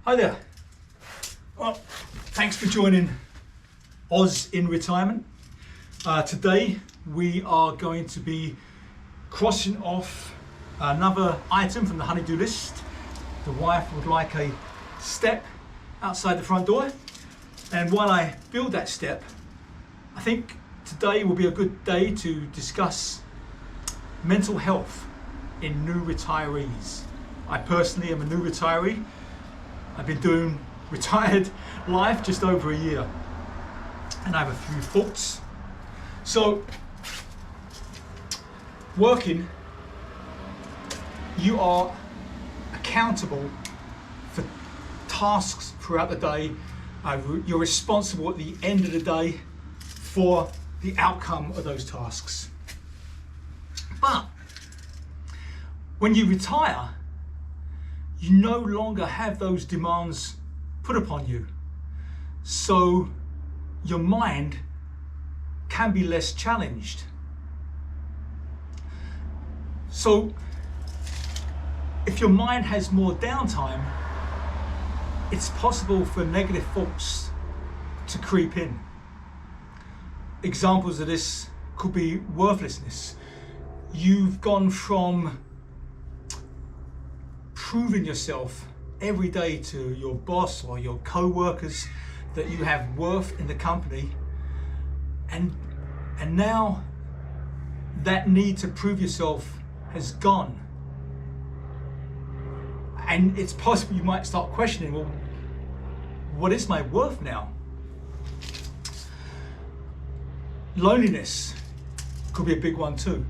Hi there. Well, thanks for joining Oz in Retirement. Today we are going to be crossing off another item from the honey-do list. The wife would like a step outside the front door, and while I build that step, I think today will be a good day to discuss mental health in new retirees. I personally am a new retiree. I've been doing retired life just over a year, and I have a few thoughts. So, working, you are accountable for tasks throughout the day. You're responsible at the end of the day for the outcome of those tasks. But when you retire, you no longer have those demands put upon you. So your mind can be less challenged. So if your mind has more downtime, it's possible for negative thoughts to creep in. Examples of this could be worthlessness. You've gone from proving yourself every day to your boss or your co-workers that you have worth in the company, and now that need to prove yourself has gone, and it's possible you might start questioning, well, what is my worth now? Loneliness could be a big one too.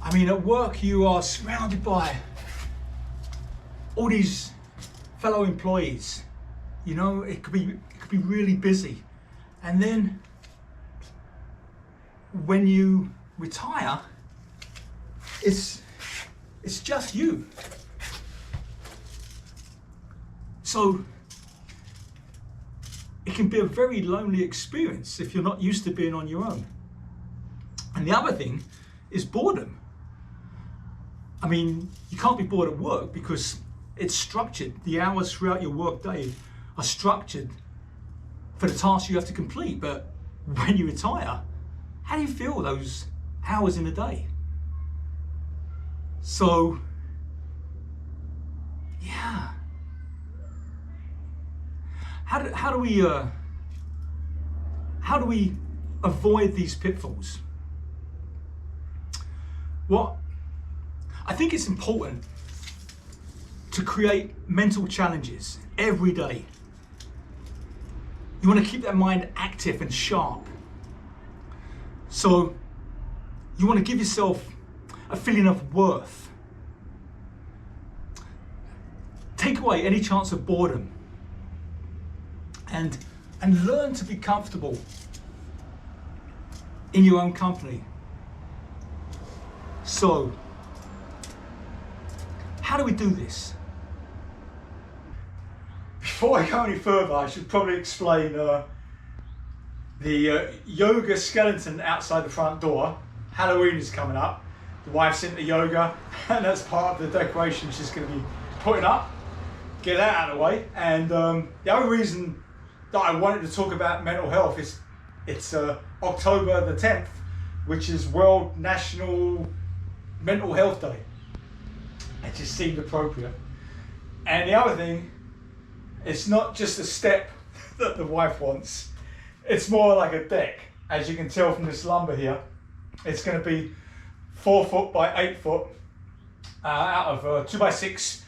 I mean, at work you are surrounded by all these fellow employees. You know, it could be really busy, and then when you retire, it's just you. So it can be a very lonely experience if you're not used to being on your own. And the other thing is boredom. I mean, you can't be bored at work because it's structured. The hours throughout your work day are structured for the tasks you have to complete. But when you retire, how do you feel those hours in a day? So, yeah. How do we avoid these pitfalls? Well, I think it's important to create mental challenges every day. You want to keep that mind active and sharp. So you want to give yourself a feeling of worth. Take away any chance of boredom, and learn to be comfortable in your own company. So, how do we do this? Before I go any further, I should probably explain the yoga skeleton outside the front door. Halloween is coming up. The wife's into yoga, and that's part of the decoration she's going to be putting up. Get that out of the way. And the other reason that I wanted to talk about mental health is it's October the 10th, which is World National Mental Health Day. It just seemed appropriate. And the other thing, it's not just a step that the wife wants, it's more like a deck. As you can tell from this lumber here, it's going to be 4 foot by 8 foot out of 2x6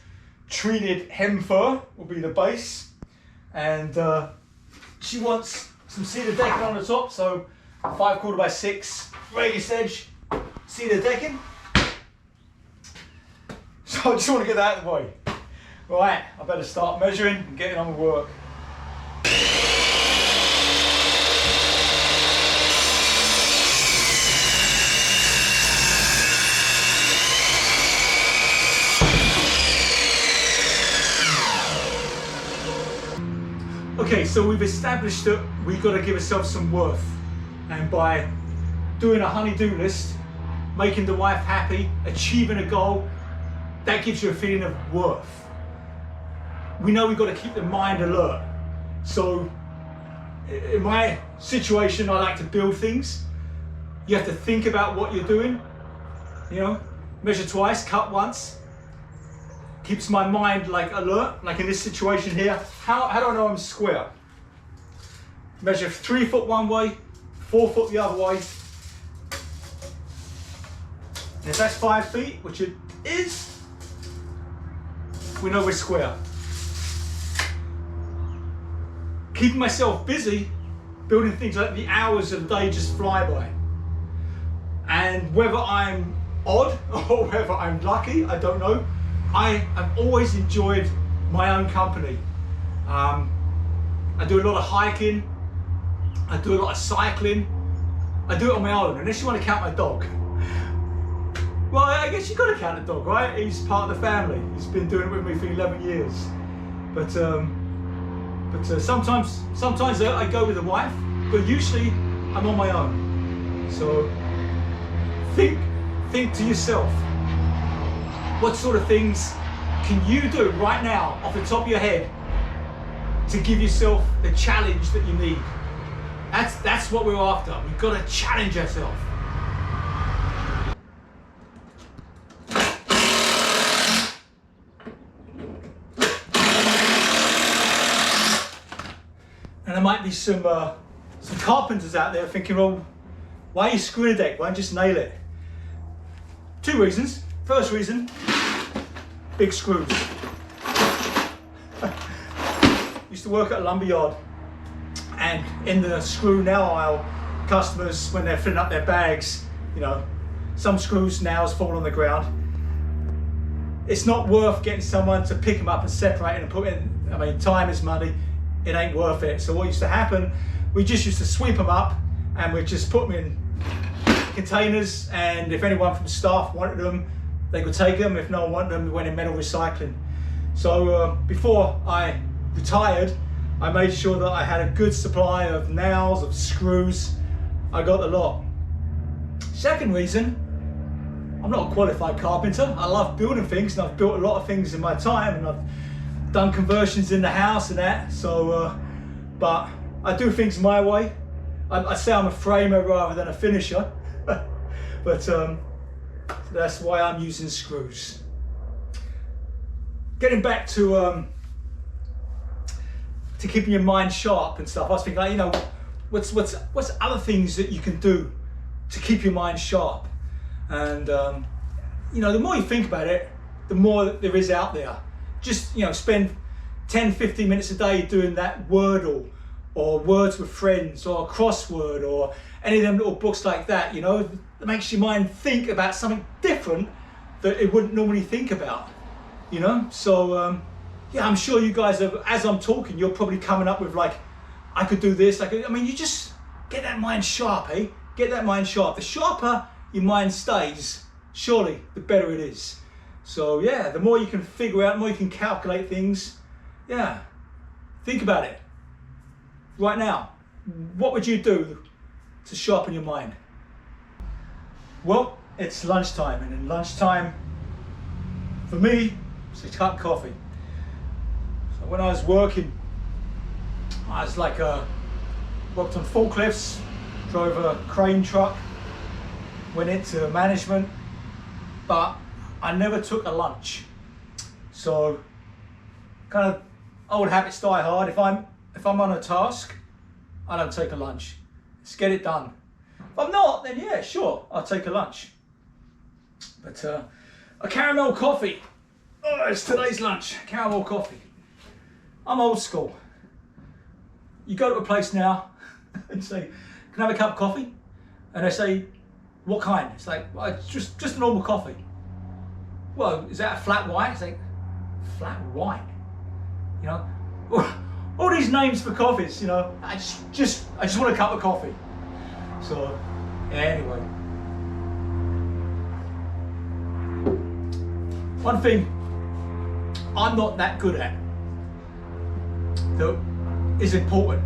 treated hem fir will be the base, and she wants some cedar decking on the top, so 5/4 by 6 radius edge cedar decking. So I just want to get that out of the way. Right, I better start measuring and getting on with work. Okay, so we've established that we've got to give ourselves some worth, and by doing a honey-do list, making the wife happy, achieving a goal, that gives you a feeling of worth. we know we've got to keep the mind alert. So in my situation, I like to build things. You have to think about what you're doing, you know, measure twice, cut once. Keeps my mind like alert, like in this situation here. How do I know I'm square? Measure 3 foot one way, 4 foot the other way. And if that's 5 feet, which it is, we know we're square. Keeping myself busy, building things like the hours of the day just fly by. And whether I'm odd or whether I'm lucky, I don't know. I have always enjoyed my own company. I do a lot of hiking. I do a lot of cycling. I do it on my own, unless you want to count my dog. Well, I guess you've got to count the dog, right? He's part of the family. He's been doing it with me for 11 years. But sometimes I go with the wife, but usually I'm on my own. So think to yourself, what sort of things can you do right now off the top of your head to give yourself the challenge that you need? That's what we're after. We've got to challenge ourselves. And there might be some carpenters out there thinking, well, why are you screwing a deck? Why don't you just nail it? 2 reasons. First reason, big screws. Used to work at a lumberyard, and in the screw nail aisle, customers, when they're filling up their bags, you know, some screws nails fall on the ground. It's not worth getting someone to pick them up and separate and put in. I mean, time is money. It ain't worth it. So what used to happen, we just used to sweep them up and we'd just put them in containers, and if anyone from staff wanted them, they could take them. If no one wanted them, we went in metal recycling. So before I retired, I made sure that I had a good supply of nails, of screws. I got a lot. Second reason, I'm not a qualified carpenter. I love building things, and I've built a lot of things in my time, and I've done conversions in the house and that. So, but I do things my way. I say I'm a framer rather than a finisher. But that's why I'm using screws. Getting back to keeping your mind sharp and stuff, I was thinking, like, you know, what's other things that you can do to keep your mind sharp? And you know, the more you think about it, the more that there is out there. Just, you know, spend 10-15 minutes a day doing that Wordle, or Words with Friends, or a crossword, or any of them little books like that, you know, that makes your mind think about something different that it wouldn't normally think about, you know. So yeah, I'm sure you guys have, as I'm talking, you're probably coming up with like, I could do this, I mean, you just get that mind sharp, eh? Get that mind sharp. The sharper your mind stays, surely the better it is. So yeah, the more you can figure out, the more you can calculate things, yeah, think about it. Right now, what would you do to sharpen your mind? Well, it's lunchtime, and in lunchtime, for me, it's a cup of coffee. So when I was working, I was like, worked on forklifts, drove a crane truck, went into management, but I never took a lunch. So kind of old habits die hard. If I'm on a task, I don't take a lunch. Let's get it done. If I'm not, then yeah, sure, I'll take a lunch. But a caramel coffee. Oh, it's today's lunch, caramel coffee. I'm old school. You go to a place now and say, can I have a cup of coffee? And they say, what kind? It's like, well, it's just a normal coffee. Well, is that a flat white? It's like, flat white? You know, all these names for coffees, you know, I just want a cup of coffee. So, yeah, anyway. One thing I'm not that good at that is important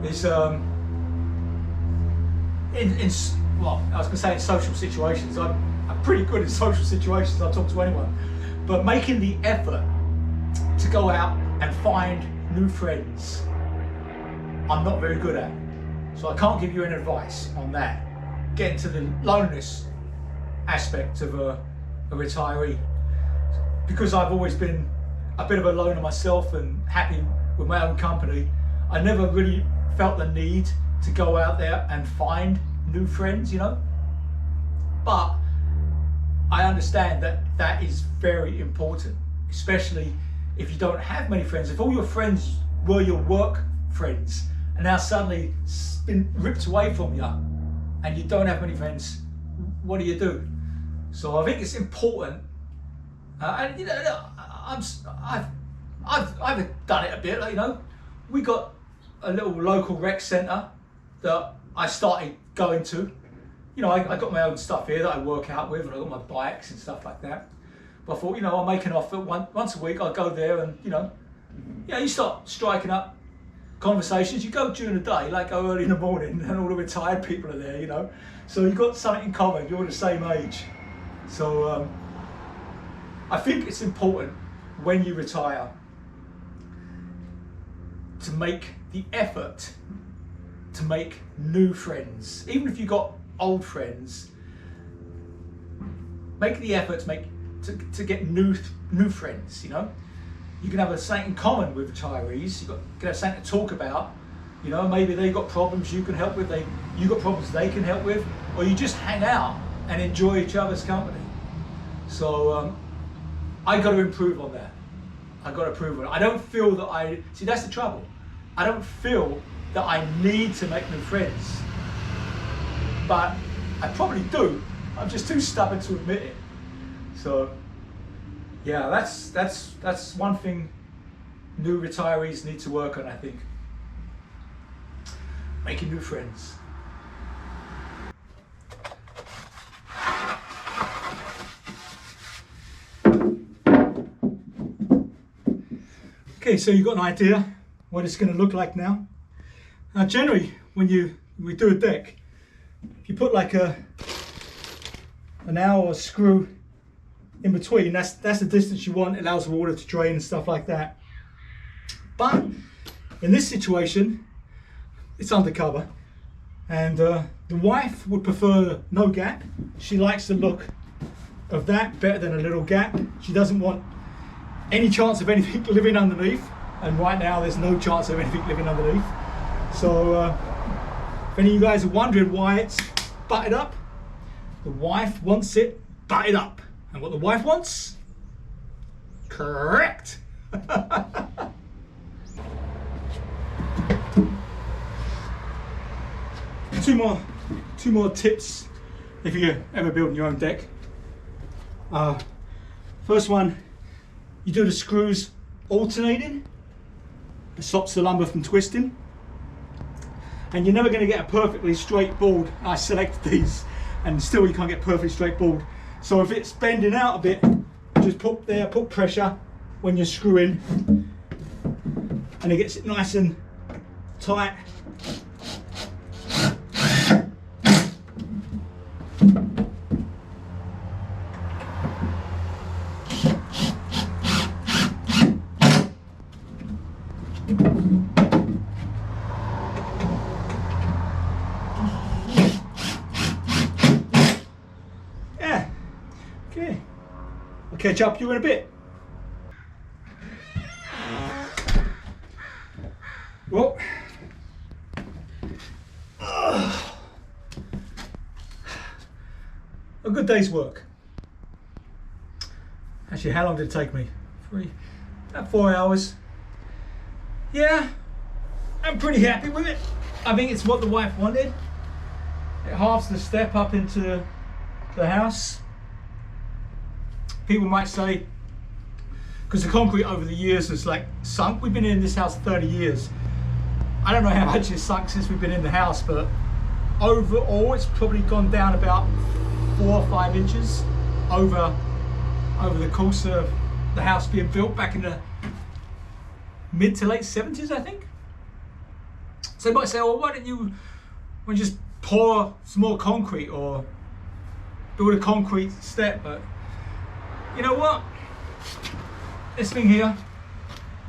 is well, I was going to say in social situations. I'm pretty good in social situations. I'll talk to anyone, but making the effort to go out and find new friends, I'm not very good at. So I can't give you any advice on that. Getting to the loneliness aspect of a retiree. Because I've always been a bit of a loner myself and happy with my own company, I never really felt the need to go out there and find new friends, you know. But I understand that that is very important, especially if you don't have many friends. If all your friends were your work friends and now suddenly it's been ripped away from you and you don't have many friends, what do you do? So I think it's important, and you know, I've done it a bit. Like, you know, we got a little local rec centre that I started going to. You know, I got my own stuff here that I work out with, and I got my bikes and stuff like that. But I thought, you know, I'll make an offer once a week. I'll go there, and you start striking up conversations. You go during the day, like go early in the morning, and all the retired people are there, you know. So you've got something in common. You're the same age. So I think it's important when you retire to make the effort to make new friends. Even if you've got old friends, make the effort to get new friends, you know. You can have something in common with retirees. You can have something to talk about. You know, maybe they've got problems you can help with, you got problems they can help with, or you just hang out and enjoy each other's company. So I got to improve on that. I got to improve on it. I don't feel that see, that's the trouble. I don't feel that I need to make new friends, but I probably do. I'm just too stubborn to admit it. So yeah, that's one thing new retirees need to work on, I think. Making new friends. Okay, so you've got an idea what it's going to look like now. Now generally, when we do a deck, if you put like an hour or screw in between, that's the distance you want. It allows the water to drain and stuff like that. But in this situation, it's undercover, and the wife would prefer no gap. She likes the look of that better than a little gap. She doesn't want any chance of anything living underneath, and right now there's no chance of anything living underneath. So if any of you guys are wondering why it's butted up, the wife wants it butted up. And what the wife wants? Correct. Two more tips if you're ever building your own deck. First one, you do the screws alternating. It stops the lumber from twisting. And you're never going to get a perfectly straight board. I selected these, and still you can't get perfectly straight board. So if it's bending out a bit, just put pressure when you're screwing, and it gets it nice and tight. Yeah, okay. I'll catch up with you in a bit. Well, a good day's work. Actually, how long did it take me? About 4 hours. Yeah, I'm pretty happy with it. I think it's what the wife wanted. It halves the step up into the house. People might say, because the concrete over the years has like sunk. We've been in this house 30 years. I don't know how much it's sunk since we've been in the house, but overall it's probably gone down about 4 or 5 inches over the course of the house being built back in the mid to late 70s, I think. So you might say, well, why don't you just pour some more concrete or build a concrete step? But you know what? This thing here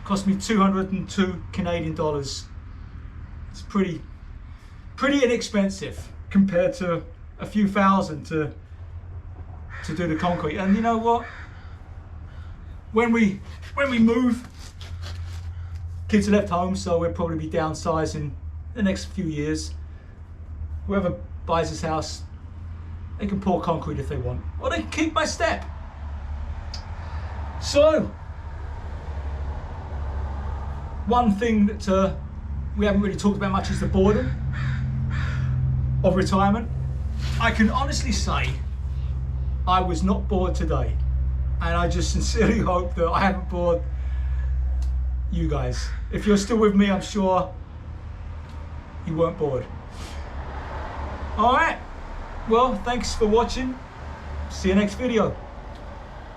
Cost me 202 Canadian dollars. It's pretty inexpensive compared to a few thousand to do the concrete. And you know what? When we move, kids are left home, so we'll probably be downsizing the next few years. Whoever buys this house, they can pour concrete if they want, or they can keep my step. So, one thing that we haven't really talked about much is the boredom of retirement. I can honestly say I was not bored today, and I just sincerely hope that I haven't bored you guys. If you're still with me, I'm sure you weren't bored. Alright, well, thanks for watching. See you next video.